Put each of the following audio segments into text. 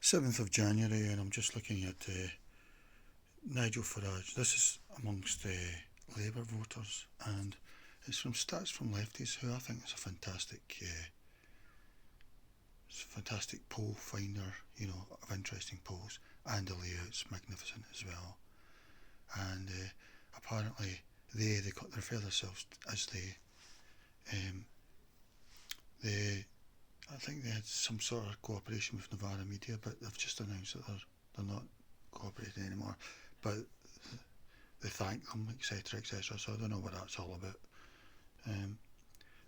7th of January, and I'm just looking at Nigel Farage. This is amongst Labour voters, and it's from Stats from Lefties, who I think is a fantastic poll finder, of interesting polls, and the layout's magnificent as well. And apparently they refer themselves as they I think they had some sort of cooperation with Novara Media, but they've just announced that they're not cooperating anymore. But they thank them, etc., etc. So I don't know what that's all about.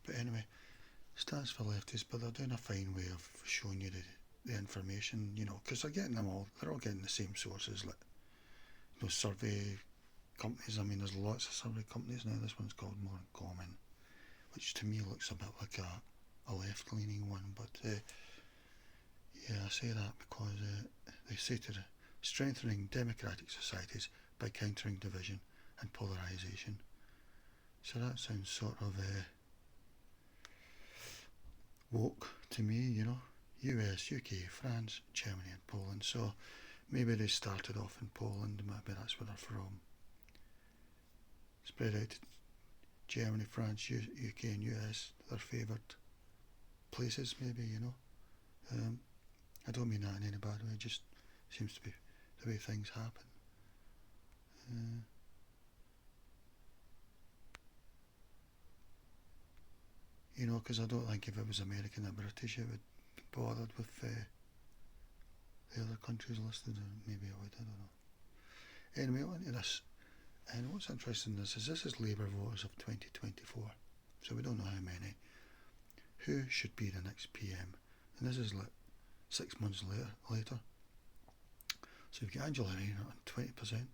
But anyway, Stats for Lefties, but they're doing a fine way of showing you the information, because they're all getting the same sources, like those survey companies. I mean, there's lots of survey companies now. This one's called More in Common, which to me looks a bit like a left-leaning one, but I say that because they say to strengthening democratic societies by countering division and polarisation. So that sounds sort of woke to me, US, UK, France, Germany and Poland. So maybe they started off in Poland, maybe that's where they're from. Spread out to Germany, France, UK and US, their favoured places maybe, I don't mean that in any bad way, it just seems to be the way things happen. Because I don't think if it was American or British, it would be bothered with the other countries listed, or maybe I would, I don't know. Anyway, on to this. And what's interesting in this is Labour voters of 2024, so we don't know how many. Who should be the next PM? And this is like 6 months later. So we've got Angela Rayner on 20%.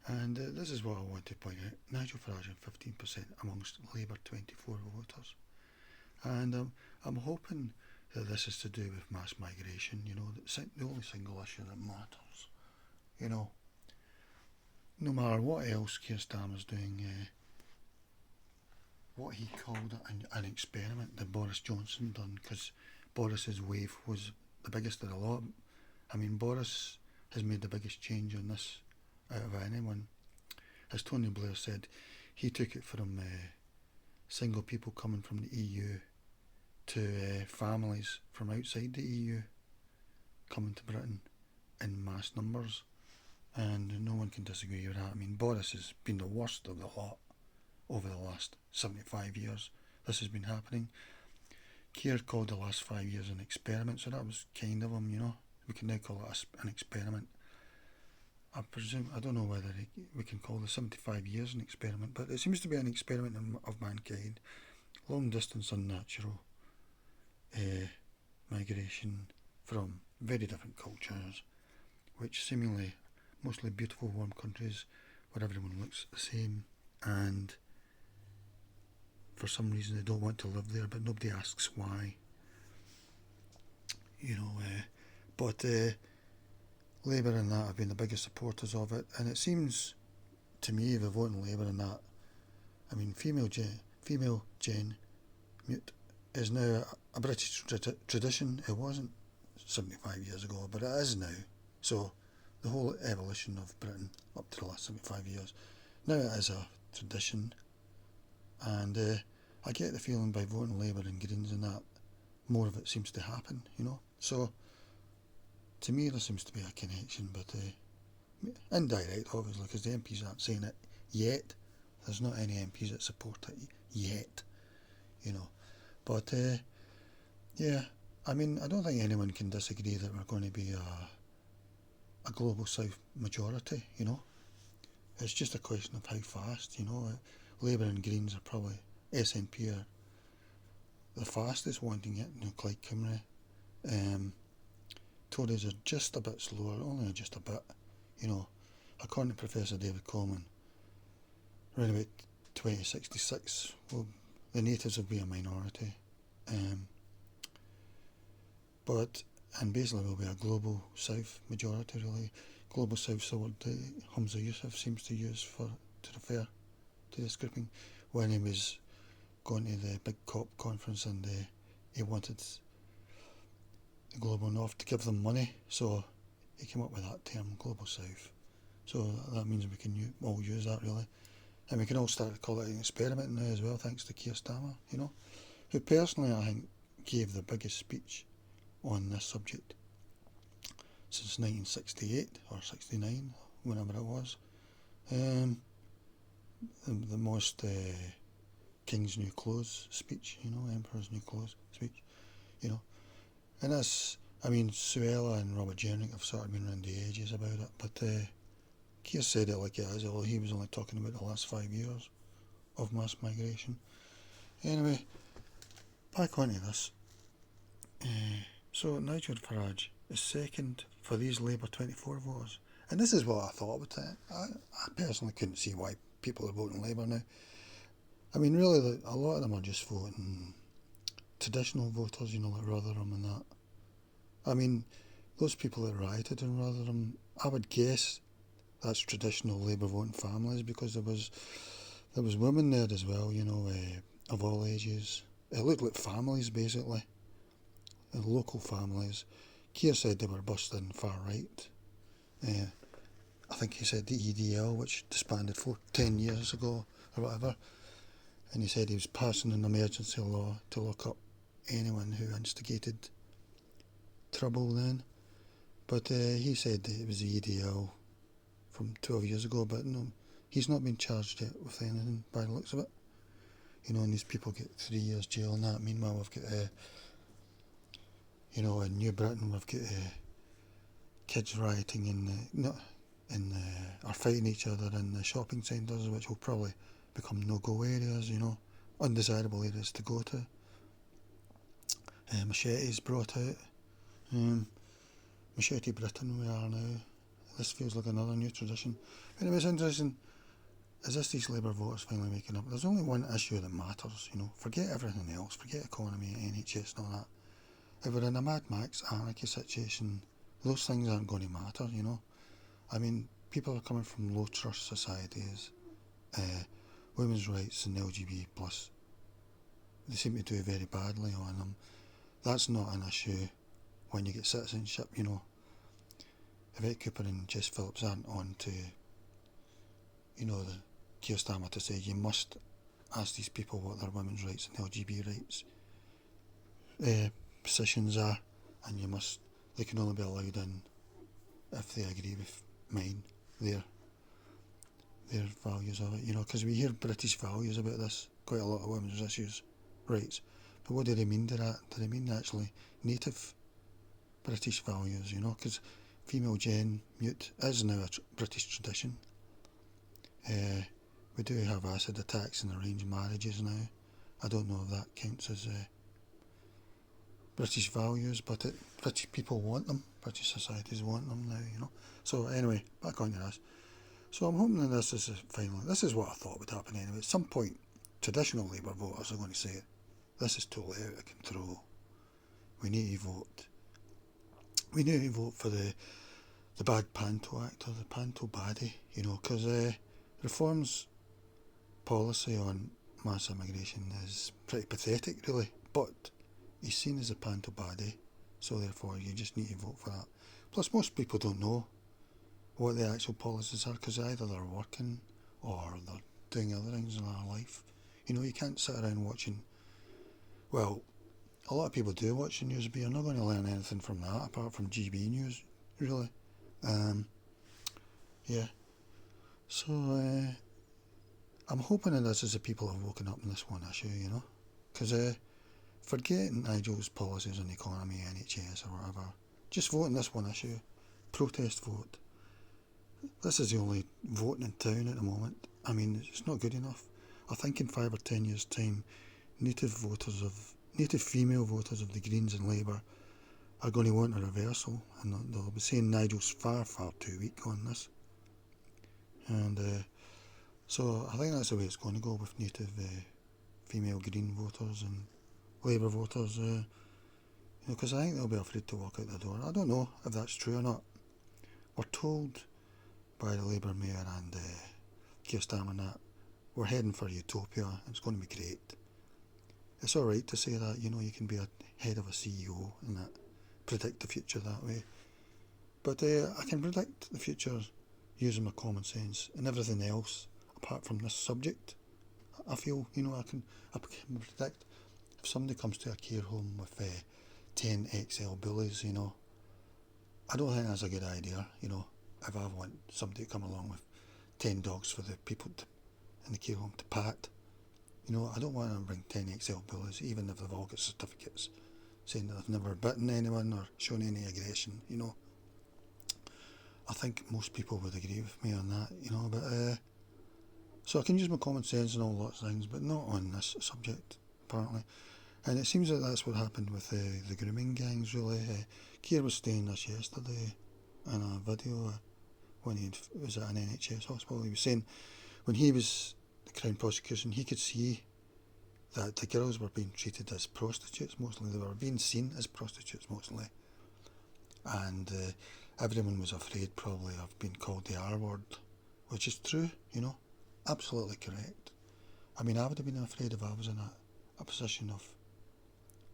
And this is what I want to point out. Nigel Farage on 15% amongst Labour 24 voters. And I'm hoping that this is to do with mass migration, the only single issue that matters. No matter what else Keir Starmer's doing, what he called an experiment that Boris Johnson done, because Boris's wave was the biggest of the lot. I mean, Boris has made the biggest change on this out of anyone. As Tony Blair said, he took it from single people coming from the EU to families from outside the EU coming to Britain in mass numbers, and no one can disagree with that. I mean, Boris has been the worst of the lot over the last 75 years. This has been happening. Keir called the last 5 years an experiment, so that was kind of him, We can now call it an experiment. I don't know whether we can call the 75 years an experiment, but it seems to be an experiment of mankind. Long distance, unnatural migration from very different cultures, which seemingly mostly beautiful warm countries where everyone looks the same, and for some reason they don't want to live there, but nobody asks why. But Labour and that have been the biggest supporters of it, and it seems to me, the voting Labour and that, I mean, female Jane Mute is now a British tradition. It wasn't 75 years ago, but it is now. So the whole evolution of Britain up to the last 75 years, now it is a tradition, and I get the feeling by voting Labour and Greens and that, more of it seems to happen, So to me there seems to be a connection, but indirect obviously, because the MPs aren't saying it yet. There's not any MPs that support it yet, But I mean, I don't think anyone can disagree that we're going to be a global South majority, It's just a question of how fast, Labour and Greens are probably, SNP are the fastest wanting it, Clyde Cymru. Tories are just a bit slower, only just a bit, According to Professor David Coleman, around about 2066, the natives will be a minority. And basically will be a global South majority, really. Global South's the word Hamza Yusuf seems to use to refer to this grouping when he was going to the big COP conference, and he wanted the global north to give them money. So he came up with that term, global south. So that means we can all use that really. And we can all start to call it an experiment now as well, thanks to Keir Starmer, who personally I think gave the biggest speech on this subject since 1968 or 69, whenever it was. The most King's New Clothes speech, Emperor's New Clothes speech, And that's, Suella and Robert Jenrick have sort of been around the edges about it, but Keir said it like it is, although he was only talking about the last 5 years of mass migration. Anyway, back onto this. So Nigel Farage is second for these Labour 24 voters. And this is what I thought about it. I personally couldn't see why people are voting Labour now. Really, a lot of them are just voting traditional voters, like Rotherham and that. Those people that rioted in Rotherham, I would guess that's traditional Labour voting families, because there was women there as well, of all ages. It looked like families, basically, local families. Keir said they were busting far right. I think he said the EDL, which disbanded 10 years ago or whatever, and he said he was passing an emergency law to lock up anyone who instigated trouble then. But he said that it was the EDL from 12 years ago, but no, he's not been charged yet with anything by the looks of it. And these people get 3 years jail and that. Meanwhile, we've got, in New Britain, we've got kids rioting are fighting each other in the shopping centres, which will probably become no-go areas, undesirable areas to go to. Machetes brought out. Machete Britain we are now. This feels like another new tradition. Anyway, it's interesting. Is this these Labour voters finally making up? There's only one issue that matters, Forget everything else. Forget economy, NHS and all that. If we're in a Mad Max anarchy situation, those things aren't going to matter, People are coming from low trust societies. Women's rights and LGBT plus, they seem to do very badly on them. That's not an issue when you get citizenship, Yvette Cooper and Jess Phillips aren't on to, the Keir Starmer to say you must ask these people what their women's rights and LGBT rights positions are, and they can only be allowed in if they agree with mine, their values of it, because we hear British values about this, quite a lot of women's issues, rights, but what do they mean to that? Do they mean actually native British values, because female gen mute is now a British tradition. We do have acid attacks and arranged marriages now. I don't know if that counts as British values, but British people want them, British societies want them now, So anyway, back on to this. So I'm hoping that this is what I thought would happen anyway. At some point, traditional Labour voters are going to say, this is totally out of control. We need to vote. We need to vote for the bad Panto Act, or the Panto Baddie, because Reform's policy on mass immigration is pretty pathetic, really, but he's seen as a Panto Baddie, so therefore you just need to vote for that. Plus, most people don't know what the actual policies are, because either they're working or they're doing other things in their life. You can't sit around watching, well, a lot of people do watch the news, but you're not going to learn anything from that apart from GB News, really. Yeah. So, I'm hoping that this is the people who have woken up in this one issue, because forget Nigel's policies on the economy, NHS or whatever. Just vote on this one issue. Protest vote. This is the only voting in town at the moment. It's not good enough. I think in 5 or 10 years' time, native female voters of the Greens and Labour are going to want a reversal, and they'll be saying Nigel's far, far too weak on this. And so I think that's the way it's going to go with native female Green voters and Labour voters, because I think they'll be afraid to walk out the door. I don't know if that's true or not. We're told by the Labour Mayor and Keir Starmer that we're heading for utopia, it's going to be great. It's alright to say that, you can be a head of a CEO and that, predict the future that way. But I can predict the future using my common sense and everything else apart from this subject. I feel, I can predict if somebody comes to a care home with 10 XL bullies, I don't think that's a good idea, if I want somebody to come along with 10 dogs for the people in the care home to pat. I don't want to bring 10 XL bullies, even if they've all got certificates saying that they've never bitten anyone or shown any aggression, I think most people would agree with me on that, but so I can use my common sense and all lots of things, but not on this subject, apparently. And it seems that that's what happened with the grooming gangs, really. Keir was saying this yesterday in a video when he was at an NHS hospital. He was saying when he was the Crown prosecution, he could see that the girls were being treated as prostitutes mostly. They were being seen as prostitutes mostly. And everyone was afraid probably of being called the R word, which is true, absolutely correct. I mean, I would have been afraid if I was in a position of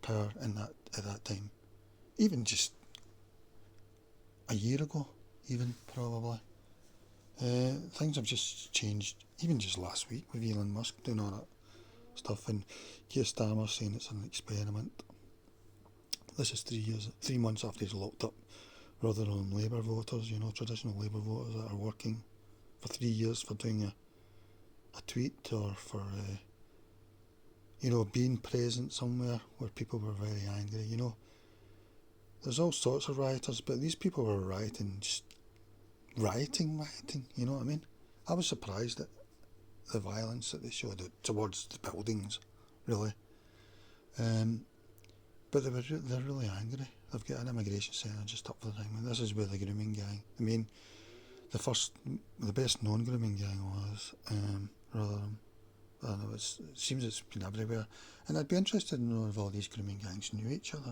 power at that time. Even just a year ago, even probably. Things have just changed, even just last week with Elon Musk doing all that stuff, and Keir Starmer saying it's an experiment. This is 3 months after he's locked up rather than Labour voters, traditional Labour voters that are working for 3 years for doing a tweet or for being present somewhere where people were very angry. There's all sorts of rioters, but these people were rioting, just rioting, you know what I mean? I was surprised at the violence that they showed towards the buildings, really. But they're really angry. They've got an immigration centre just up the thing. And this is where the grooming gang, the best known grooming gang was, rather than, I don't know, it seems it's been everywhere. And I'd be interested to know if all these grooming gangs knew each other,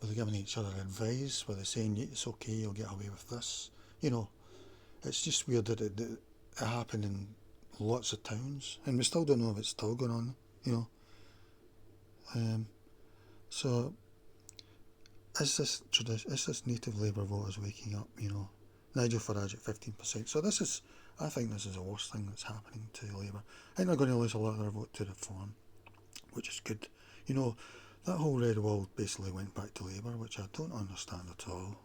Were they giving each other advice? Were they saying, it's okay, you'll get away with this? It's just weird that it happened in lots of towns. And we still don't know if it's still going on, So, is this native Labour voters waking up, Nigel Farage at 15%. So I think this is the worst thing that's happening to Labour. I think they're going to lose a lot of their vote to Reform, which is good. That whole red wall basically went back to Labour, which I don't understand at all,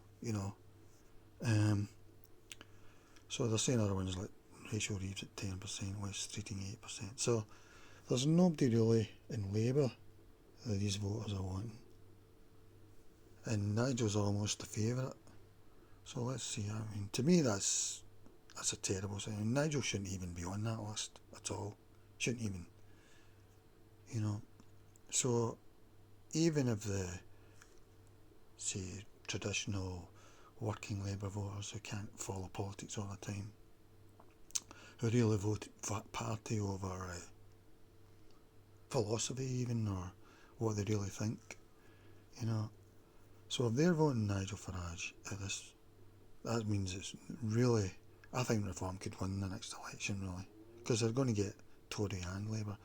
So they're saying other ones like Rachel Reeves at 10%, West Streeting 8%. So there's nobody really in Labour that these voters are wanting. And Nigel's almost the favourite. So let's see. I mean, to me that's a terrible thing. Nigel shouldn't even be on that list at all. Shouldn't even. So even if the, say, traditional working Labour voters who can't follow politics all the time, who really vote party over philosophy even, or what they really think, So if they're voting Nigel Farage at this, that means it's really, I think Reform could win the next election, really, because they're going to get Tory and Labour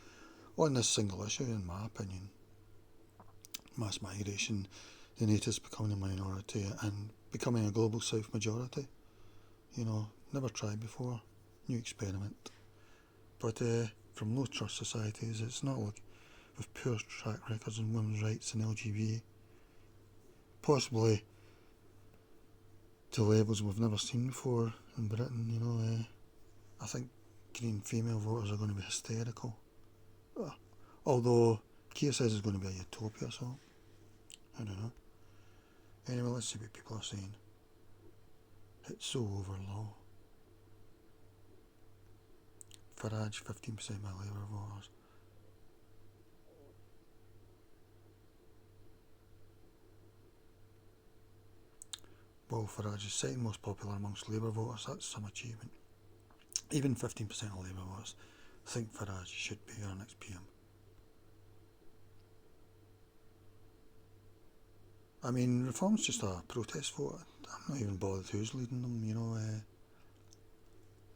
on this single issue, in my opinion. Mass migration, the natives becoming a minority and becoming a global south majority. Never tried before, new experiment. But from low trust societies, it's not like with poor track records on women's rights and LGBT, possibly to levels we've never seen before in Britain. I think Green female voters are going to be hysterical. Although Keir says it's going to be a utopia, so I don't know. Anyway, let's see what people are saying. It's so over low. Farage 15% by Labour voters. Well, Farage is second most popular amongst Labour voters. That's some achievement. Even 15% of Labour voters think Farage should be our next PM. I mean, Reform's just a protest vote. I'm not even bothered who's leading them,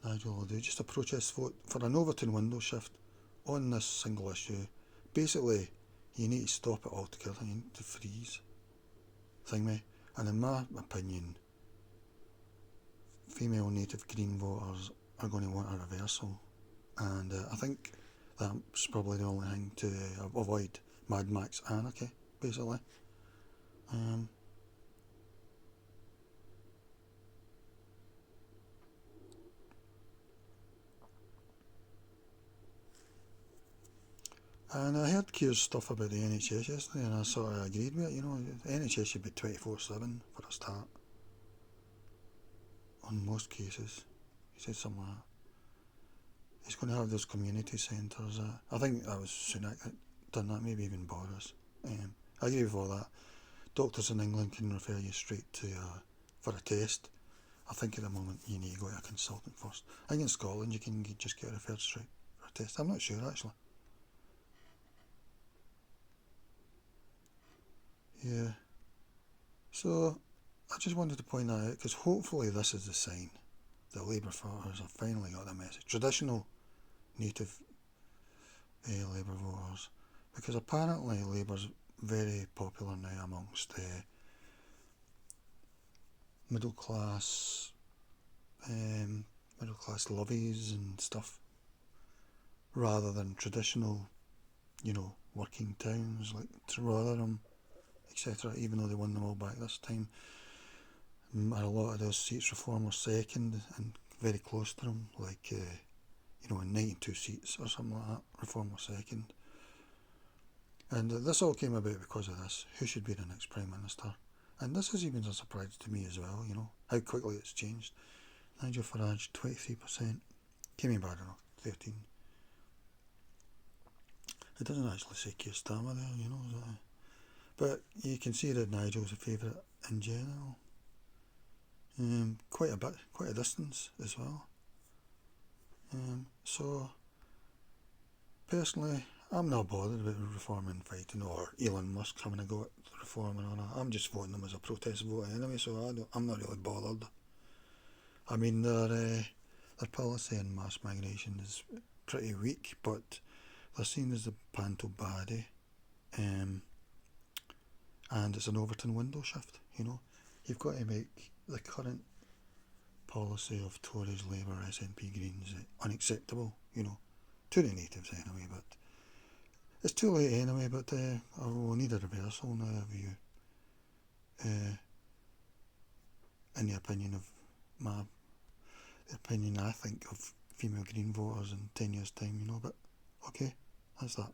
Nigel will do. Just a protest vote for an Overton window shift on this single issue. Basically, you need to stop it altogether. You need to freeze. thing me. And in my opinion, female native Green voters are going to want a reversal. And I think that's probably the only thing to avoid Mad Max anarchy, basically. And I heard Keir's stuff about the NHS yesterday, and I sort of agreed with it. You know, the NHS should be 24/7 for a start. On most cases, he said something like that. He's going to have those community centres. I think that was Sunak that done that, maybe even Boris. I agree with all that. Doctors in England can refer you straight to for a test. I think at the moment you need to go to a consultant first. I think in Scotland you can just get referred straight for a test. I'm not sure actually. Yeah. So I just wanted to point that out because hopefully this is the sign that Labour voters have finally got the message. Traditional native Labour voters, because apparently Labour's very popular now amongst middle class lovies and stuff, rather than traditional, working towns like Rotherham, etc. Even though they won them all back this time, and a lot of those seats Reform were second and very close to them, like in 92 seats or something like that, Reform were second. And this all came about because of this. Who should be the next Prime Minister? And this has even a surprise to me as well, how quickly it's changed. Nigel Farage, 23%. Came in bad enough, 13. It doesn't actually say Keir Starmer there, but you can see that Nigel's a favourite in general. Quite a distance as well. So, personally, I'm not bothered about Reform and fighting or Elon Musk having a go at Reform and all that. I'm just voting them as a protest vote anyway, so I'm not really bothered. I mean, their policy on mass migration is pretty weak, but they're seen as the panto baddie, and it's an Overton window shift. You've got to make the current policy of Tories, Labour, SNP, Greens unacceptable. To the natives anyway. But it's too late anyway. But we'll need a reversal now. Have you, in the opinion of the opinion I think of female Green voters in 10 years' time? But okay, that's that.